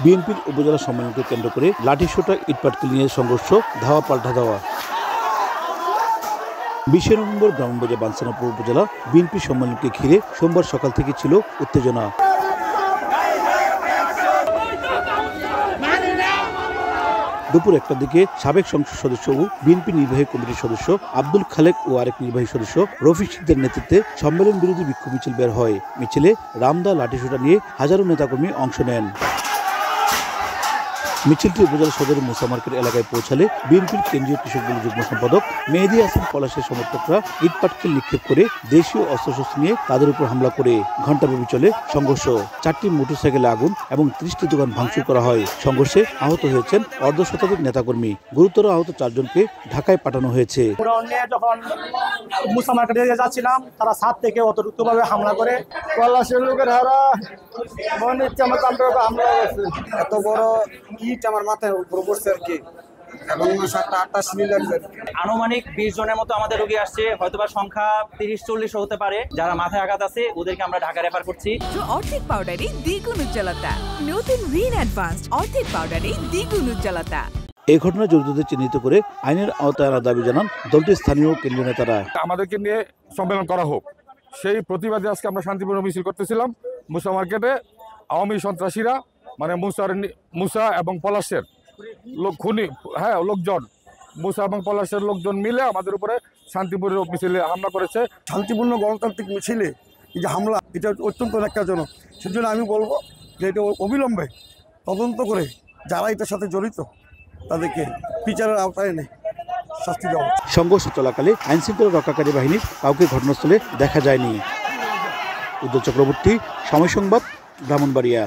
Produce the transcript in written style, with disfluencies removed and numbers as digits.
বিএনপির উপজেলা সম্মেলনকে কেন্দ্র করে লাঠিসোঁটা ইটপাটকেল নিয়ে সংঘর্ষ, ধাওয়া পাল্টা ধাওয়া। 20 নভেম্বর ব্রাহ্মণবাড়িয়া বাঞ্ছারামপুর উপজেলা বিএনপি সম্মেলনকে ঘিরে সোমবার সকাল থেকে ছিল উত্তেজনা। দুপুর 1টার দিকে সাবেক সংসদ সদস্য ও বিএনপি নির্বাহী কমিটির সদস্য আব্দুল খালেক ও আরেক নির্বাহী সদস্য রফিক সিদ্দের নেতৃত্বে সম্মেলন বিরোধী বিক্ষোভ মিছিল বের হয়। মিছিলে রামদা, লাঠিসোঁটা নিয়ে হাজারো নেতাকর্মী অংশ নেন। মিছিলটি উপজেলা সদরের মুসা মার্কেট এলাকায় পৌঁছালে বিএনপির কেন্দ্রীয় কৃষক দলের যুগ্ম সম্পাদক মেহেদী হাসান পলাশের সমর্থকরা ইটপাটকেল নিক্ষেপ করে দেশীয় অস্ত্রশস্ত্র নিয়ে তাদের উপর হামলা করে ঘণ্টাব্যাপী চলে সংঘর্ষ। 4টি মোটরসাইকেলে আগুন এবং 30টি দোকান ভাঙচুর করা হয়। সংঘর্ষে আহত হয়েছেন অর্ধশতাধিক নেতাকর্মী। গুরুতর আহত 4 জনকে ঢাকায় পাঠানো হয়েছে। যখন মুসা মার্কেটে যাচ্ছিলাম, তারা ছাদ থেকে অতর্কিতভাবে হামলা করে পলাশের লোকের হারা হামলা করছে। এত বড় ইট আমার মাথায় উপর পড়ছে আর কি। আনুমানিক 20 জনের মতো আমাদের রোগী আসছে, হয়তোবা সংখ্যা 30-40 হতে পারে। যারা মাথায় আঘাত আছে ওদেরকে আমরা ঢাকা রেফার করছি। অর্ধেক পাউডারে দ্বিগুণ উজ্জ্বলতা, নতুন রিন অ্যাডভান্সড অর্ধেক পাউডারে দ্বিগুণ উজ্জ্বলতা। এই ঘটনায় জড়িতদের চিহ্নিত করে আইনের আওতায় আনার দাবি জানান দলটির স্থানীয় কেন্দ্রীয় নেতারা। আমাদেরকে নিয়ে সম্মেলন করা হোক, সেই প্রতিবাদে আজকে আমরা শান্তিপূর্ণ মিছিল করতেছিলাম। মুসা মার্কেটে আওয়ামী সন্ত্রাসীরা মানে মুসা এবং পলাশের লোকজন মুসা এবং পলাশের লোকজন মিলে আমাদের উপরে শান্তিপূর্ণ মিছিলে হামলা করেছে। শান্তিপূর্ণ গণতান্ত্রিক মিছিলে এই যে হামলা, এটা অত্যন্ত ন্যাক্কারজনক। সেজন্য আমি বলবো যে এটা অবিলম্বে তদন্ত করে যারা এটার সাথে জড়িত তাদেরকে বিচারের আওতায় এনে শাস্তি দেওয়া। সংঘর্ষ চলাকালে আইনশৃঙ্খলা রক্ষাকারী বাহিনীর কাউকে ঘটনাস্থলে দেখা যায়নি। উজ্জ্বল চক্রবর্তী, সময় সংবাদ, ব্রাহ্মণবাড়িয়া।